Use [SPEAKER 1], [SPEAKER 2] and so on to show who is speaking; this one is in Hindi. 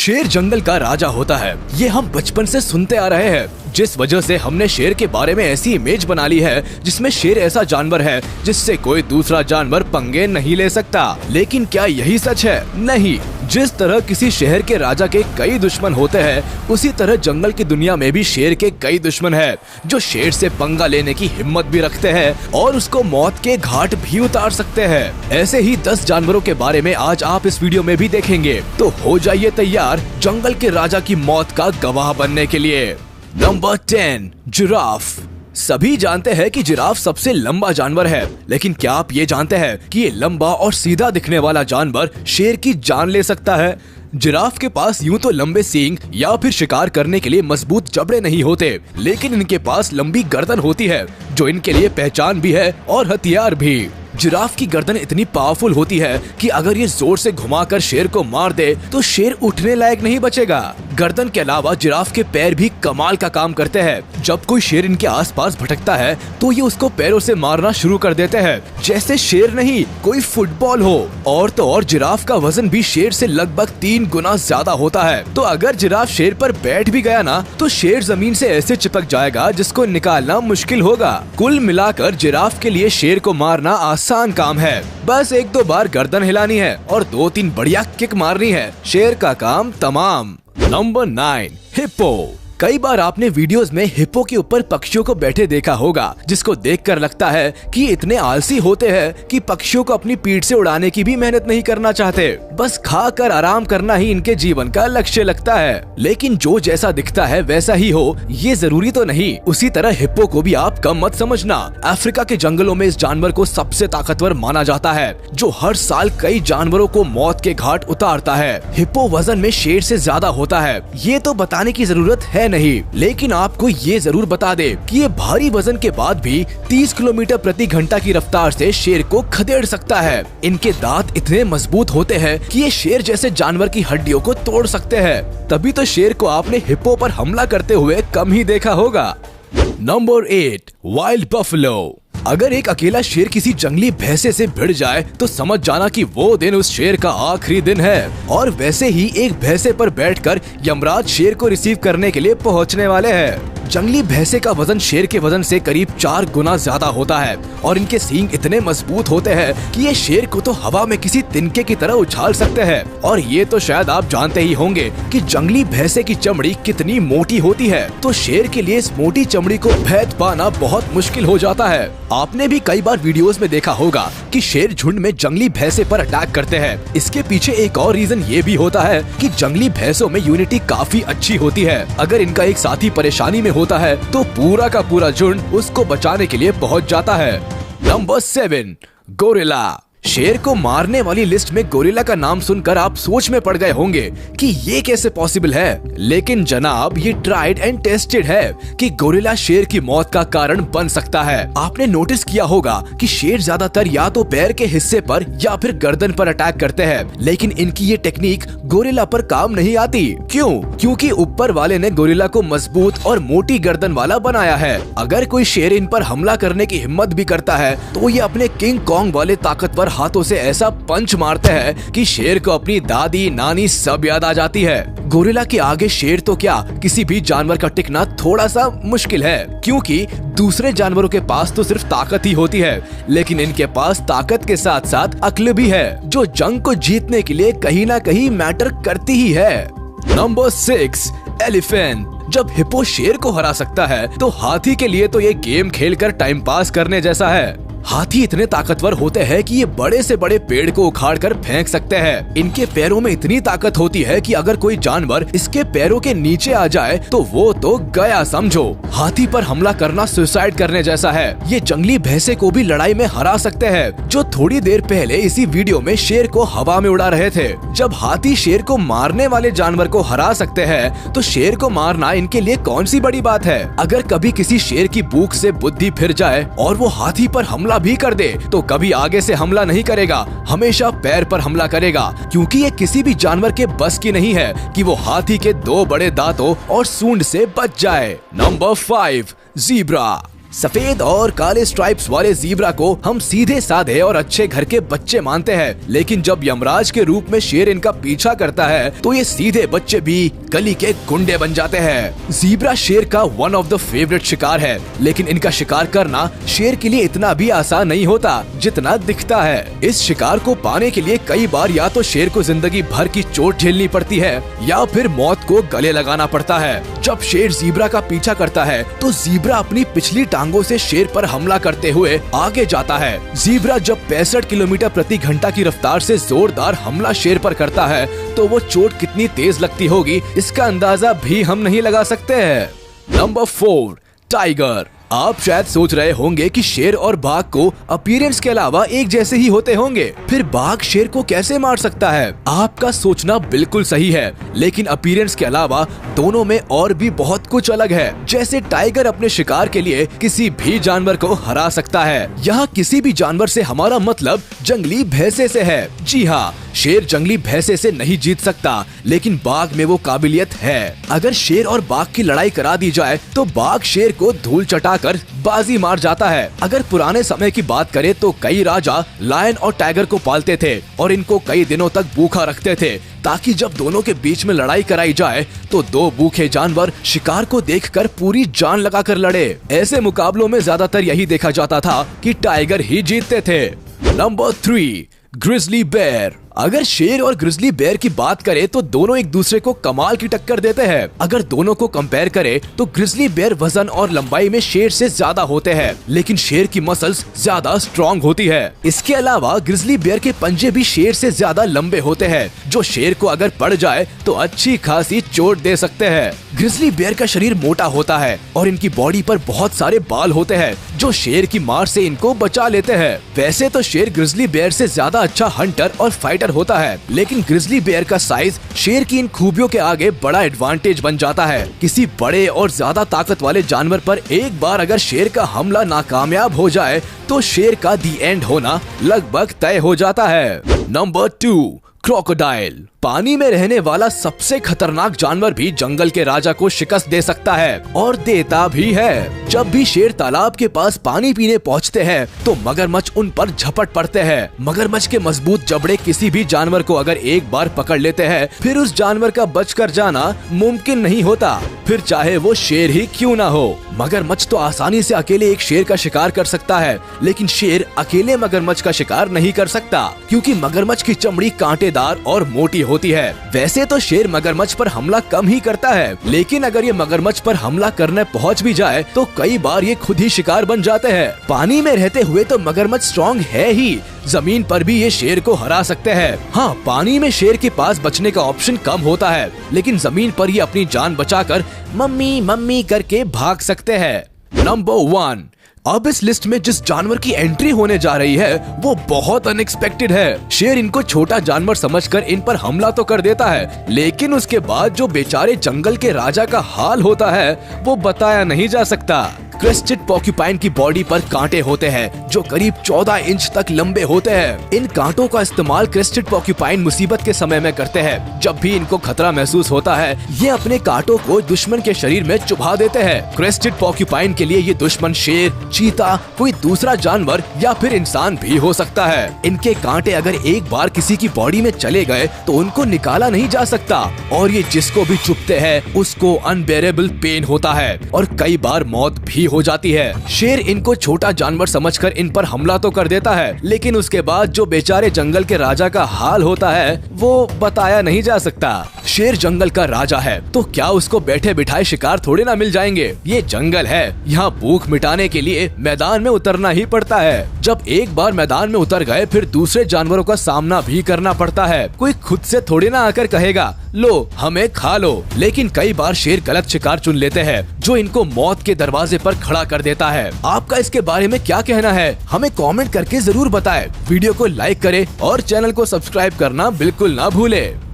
[SPEAKER 1] शेर जंगल का राजा होता है, ये हम बचपन से सुनते आ रहे हैं, जिस वजह से हमने शेर के बारे में ऐसी इमेज बना ली है जिसमें शेर ऐसा जानवर है जिससे कोई दूसरा जानवर पंगे नहीं ले सकता। लेकिन क्या यही सच है? नहीं। जिस तरह किसी शहर के राजा के कई दुश्मन होते हैं, उसी तरह जंगल की दुनिया में भी शेर के कई दुश्मन हैं, जो शेर से पंगा लेने की हिम्मत भी रखते हैं और उसको मौत के घाट भी उतार सकते हैं। ऐसे ही 10 जानवरों के बारे में आज आप इस वीडियो में भी देखेंगे, तो हो जाइए तैयार जंगल के राजा की मौत का गवाह बनने के लिए। Number 10, giraffe. सभी जानते हैं कि जिराफ सबसे लंबा जानवर है, लेकिन क्या आप ये जानते हैं कि ये लंबा और सीधा दिखने वाला जानवर शेर की जान ले सकता है? जिराफ के पास यूं तो लंबे सींग या फिर शिकार करने के लिए मजबूत जबड़े नहीं होते, लेकिन इनके पास लंबी गर्दन होती है, जो इनके लिए पहचान भी है और हथियार भी। जिराफ की गर्दन इतनी पावरफुल होती है कि अगर ये जोर से घुमाकर शेर को मार दे तो शेर उठने लायक नहीं बचेगा। गर्दन के अलावा जिराफ के पैर भी कमाल का काम करते हैं। जब कोई शेर इनके आसपास भटकता है तो ये उसको पैरों से मारना शुरू कर देते हैं, जैसे शेर नहीं कोई फुटबॉल हो। और तो और जिराफ का वजन भी शेर से लगभग 3 गुना ज्यादा होता है, तो अगर जिराफ शेर पर बैठ भी गया ना तो शेर जमीन से ऐसे चिपक जाएगा जिसको निकालना मुश्किल होगा। कुल मिलाकर जिराफ के लिए शेर को मारना आसान काम है, बस 1-2 बार गर्दन हिलानी है और 2-3 बढ़िया किक मारनी है, शेर का काम तमाम। Number 9, hippo. कई बार आपने वीडियोस में हिप्पो के ऊपर पक्षियों को बैठे देखा होगा, जिसको देखकर लगता है कि इतने आलसी होते हैं कि पक्षियों को अपनी पीठ से उड़ाने की भी मेहनत नहीं करना चाहते, बस खाकर आराम करना ही इनके जीवन का लक्ष्य लगता है। लेकिन जो जैसा दिखता है वैसा ही हो, ये जरूरी तो नहीं। उसी तरह हिप्पो को भी आप कम मत समझना। अफ्रीका के जंगलों में इस जानवर को सबसे ताकतवर माना जाता है, जो हर साल कई जानवरों को मौत के घाट उतारता है। हिप्पो वजन में शेर से ज्यादा होता है, ये तो बताने की जरूरत है नहीं, लेकिन आपको ये जरूर बता दे कि ये भारी वजन के बाद भी 30 किलोमीटर प्रति घंटा की रफ्तार से शेर को खदेड़ सकता है। इनके दांत इतने मजबूत होते हैं कि ये शेर जैसे जानवर की हड्डियों को तोड़ सकते हैं। तभी तो शेर को आपने हिप्पो पर हमला करते हुए कम ही देखा होगा। Number 8, wild buffalo. अगर एक अकेला शेर किसी जंगली भैंसे से भिड़ जाए तो समझ जाना कि वो दिन उस शेर का आखिरी दिन है। और वैसे ही एक भैंसे पर बैठकर यमराज शेर को रिसीव करने के लिए पहुंचने वाले हैं। जंगली भैंसे का वजन शेर के वजन से करीब 4 गुना ज्यादा होता है और इनके सींग इतने मजबूत होते हैं कि ये शेर को तो हवा में किसी तिनके की तरह उछाल सकते हैं। और ये तो शायद आप जानते ही होंगे कि जंगली भैंसे की चमड़ी कितनी मोटी होती है, तो शेर के लिए इस मोटी चमड़ी को भेद पाना बहुत मुश्किल हो जाता है। आपने भी कई बार वीडियोस में देखा होगा कि शेर झुंड में जंगली भैंसे पर अटैक करते हैं। इसके पीछे एक और रीजन ये भी होता है कि जंगली भैंसों में यूनिटी काफी अच्छी होती है। अगर इनका एक साथी परेशानी में होता है तो पूरा का पूरा झुंड उसको बचाने के लिए पहुंच जाता है। Number 7, gorilla. शेर को मारने वाली लिस्ट में गोरिल्ला का नाम सुनकर आप सोच में पड़ गए होंगे कि ये कैसे पॉसिबल है, लेकिन जनाब ये ट्राइड एंड टेस्टेड है कि गोरिल्ला शेर की मौत का कारण बन सकता है। आपने नोटिस किया होगा कि शेर ज्यादातर या तो पैर के हिस्से पर या फिर गर्दन पर अटैक करते हैं, लेकिन इनकी ये टेक्निक गोरिल्ला पर काम नहीं आती। क्यों? क्योंकि ऊपर वाले ने गोरिल्ला को मजबूत और मोटी गर्दन वाला बनाया है। अगर कोई शेर इन पर हमला करने की हिम्मत भी करता है तो ये अपने किंग कॉन्ग वाले ताकतवर हाथों से ऐसा पंच मारते हैं कि शेर को अपनी दादी नानी सब याद आ जाती है। गोरिल्ला के आगे शेर तो क्या, किसी भी जानवर का टिकना थोड़ा सा मुश्किल है, क्योंकि दूसरे जानवरों के पास तो सिर्फ ताकत ही होती है, लेकिन इनके पास ताकत के साथ साथ अक्ल भी है, जो जंग को जीतने के लिए कहीं ना कहीं मैटर करती ही है। Number 6, elephant. जब हिप्पो शेर को हरा सकता है तो हाथी के लिए तो ये गेम खेलकर टाइम पास करने जैसा है। हाथी इतने ताकतवर होते हैं कि ये बड़े से बड़े पेड़ को उखाड़कर फेंक सकते हैं। इनके पैरों में इतनी ताकत होती है कि अगर कोई जानवर इसके पैरों के नीचे आ जाए तो वो तो गया समझो। हाथी पर हमला करना सुसाइड करने जैसा है। ये जंगली भैंसे को भी लड़ाई में हरा सकते हैं, जो थोड़ी देर पहले इसी वीडियो में शेर को हवा में उड़ा रहे थे। जब हाथी शेर को मारने वाले जानवर को हरा सकते हैं तो शेर को मारना इनके लिए कौन सी बड़ी बात है। अगर कभी किसी शेर की भूख से बुद्धि फिर जाए और वो हाथी पर हमला भी कर दे तो कभी आगे से हमला नहीं करेगा, हमेशा पैर पर हमला करेगा, क्योंकि ये किसी भी जानवर के बस की नहीं है कि वो हाथी के 2 बड़े दांतों और सूंड से बच जाए। Number 5, zebra. सफेद और काले स्ट्राइप्स वाले ज़ीब्रा को हम सीधे साधे और अच्छे घर के बच्चे मानते हैं, लेकिन जब यमराज के रूप में शेर इनका पीछा करता है तो ये सीधे बच्चे भी गली के गुंडे बन जाते हैं। ज़ीब्रा शेर का वन ऑफ द फेवरेट शिकार है, लेकिन इनका शिकार करना शेर के लिए इतना भी आसान नहीं होता जितना दिखता है। इस शिकार को पाने के लिए कई बार या तो शेर को जिंदगी भर की चोट झेलनी पड़ती है या फिर मौत को गले लगाना पड़ता है। जब शेर ज़ीब्रा का पीछा करता है तो ज़ीब्रा अपनी पिछली टांगों से शेर पर हमला करते हुए आगे जाता है। ज़ीब्रा जब 65 किलोमीटर प्रति घंटा की रफ्तार से जोरदार हमला शेर पर करता है तो वो चोट कितनी तेज लगती होगी इसका अंदाजा भी हम नहीं लगा सकते हैं। Number 4, tiger. आप शायद सोच रहे होंगे कि शेर और बाघ को अपीयरेंस के अलावा एक जैसे ही होते होंगे, फिर बाघ शेर को कैसे मार सकता है? आपका सोचना बिल्कुल सही है, लेकिन अपीयरेंस के अलावा दोनों में और भी बहुत कुछ अलग है। जैसे टाइगर अपने शिकार के लिए किसी भी जानवर को हरा सकता है। यहाँ किसी भी जानवर से हमारा मतलब जंगली भैंसे से है। जी हाँ, शेर जंगली भैंसे से नहीं जीत सकता, लेकिन बाघ में वो काबिलियत है। अगर शेर और बाघ की लड़ाई करा दी जाए तो बाघ शेर को धूल चटाकर बाजी मार जाता है। अगर पुराने समय की बात करें तो कई राजा लायन और टाइगर को पालते थे और इनको कई दिनों तक भूखा रखते थे, ताकि जब दोनों के बीच में लड़ाई कराई जाए तो दो भूखे जानवर शिकार को देखकर पूरी जान लगाकर लड़े। ऐसे मुकाबलों में ज्यादातर यही देखा जाता था कि टाइगर ही जीतते थे। Number 3, grizzly bear. अगर शेर और ग्रिजली बेयर की बात करें तो दोनों एक दूसरे को कमाल की टक्कर देते हैं। अगर दोनों को कंपेयर करें तो ग्रिजली बेयर वजन और लंबाई में शेर से ज्यादा होते हैं, लेकिन शेर की मसल्स ज्यादा स्ट्रॉन्ग होती है। इसके अलावा ग्रिजली बेयर के पंजे भी शेर से ज्यादा लंबे होते हैं, जो शेर को अगर पड़ जाए तो अच्छी खासी चोट दे सकते हैं। ग्रिजली बेयर का शरीर मोटा होता है और इनकी बॉडी पर बहुत सारे बाल होते हैं, जो शेर की मार से इनको बचा लेते हैं। वैसे तो शेर ग्रिजली बेयर से ज्यादा अच्छा हंटर और फाइटर होता है, लेकिन ग्रिजली बेयर का साइज शेर की इन खूबियों के आगे बड़ा एडवांटेज बन जाता है। किसी बड़े और ज्यादा ताकत वाले जानवर पर एक बार अगर शेर का हमला नाकामयाब हो जाए तो शेर का दी एंड होना लगभग तय हो जाता है। Number 2, crocodile. पानी में रहने वाला सबसे खतरनाक जानवर भी जंगल के राजा को शिकस्त दे सकता है और देता भी है। जब भी शेर तालाब के पास पानी पीने पहुंचते हैं तो मगरमच्छ उन पर झपट पड़ते हैं। मगरमच्छ के मजबूत जबड़े किसी भी जानवर को अगर एक बार पकड़ लेते हैं फिर उस जानवर का बचकर जाना मुमकिन नहीं होता, फिर चाहे वो शेर ही क्यों ना हो। मगरमच्छ तो आसानी से अकेले एक शेर का शिकार कर सकता है, लेकिन शेर अकेले मगरमच्छ का शिकार नहीं कर सकता, क्योंकि मगरमच्छ की चमड़ी कांटेदार और मोटी होती है। वैसे तो शेर मगरमच्छ पर हमला कम ही करता है, लेकिन अगर ये मगरमच्छ पर हमला करने पहुंच भी जाए तो कई बार ये खुद ही शिकार बन जाते हैं। पानी में रहते हुए तो मगरमच्छ स्ट्रॉन्ग है ही, जमीन पर भी ये शेर को हरा सकते हैं। हाँ, पानी में शेर के पास बचने का ऑप्शन कम होता है, लेकिन जमीन पर ये अपनी जान बचाकर मम्मी मम्मी करके भाग सकते हैं। नंबर 1, अब इस लिस्ट में जिस जानवर की एंट्री होने जा रही है वो बहुत अनएक्सपेक्टेड है। शेर इनको छोटा जानवर समझकर इन पर हमला तो कर देता है, लेकिन उसके बाद जो बेचारे जंगल के राजा का हाल होता है वो बताया नहीं जा सकता। क्रेस्टेड पोर्क्यूपाइन की बॉडी पर कांटे होते हैं जो करीब 14 इंच तक लंबे होते हैं। इन कांटों का इस्तेमाल क्रेस्टेड पोर्क्यूपाइन मुसीबत के समय में करते हैं। जब भी इनको खतरा महसूस होता है ये अपने कांटों को दुश्मन के शरीर में चुभा देते हैं। क्रेस्टेड पोर्क्यूपाइन के लिए ये दुश्मन शेर, चीता, कोई दूसरा जानवर या फिर इंसान भी हो सकता है। इनके कांटे अगर एक बार किसी की बॉडी में चले गए तो उनको निकाला नहीं जा सकता और ये जिसको भी चुभते हैं उसको अनबेरेबल पेन होता है और कई बार मौत भी हो जाती है। शेर इनको छोटा जानवर समझकर इन पर हमला तो कर देता है, लेकिन उसके बाद जो बेचारे जंगल के राजा का हाल होता है वो बताया नहीं जा सकता। शेर जंगल का राजा है तो क्या उसको बैठे बिठाए शिकार थोड़े ना मिल जाएंगे। ये जंगल है, यहाँ भूख मिटाने के लिए मैदान में उतरना ही पड़ता है। जब एक बार मैदान में उतर गए फिर दूसरे जानवरों का सामना भी करना पड़ता है। कोई खुद से थोड़े ना आकर कहेगा लो हमें खा लो, लेकिन कई बार शेर गलत शिकार चुन लेते हैं जो इनको मौत के दरवाजे पर खड़ा कर देता है। आपका इसके बारे में क्या कहना है हमें कमेंट करके जरूर बताएं। वीडियो को लाइक करें और चैनल को सब्सक्राइब करना बिल्कुल ना भूलें।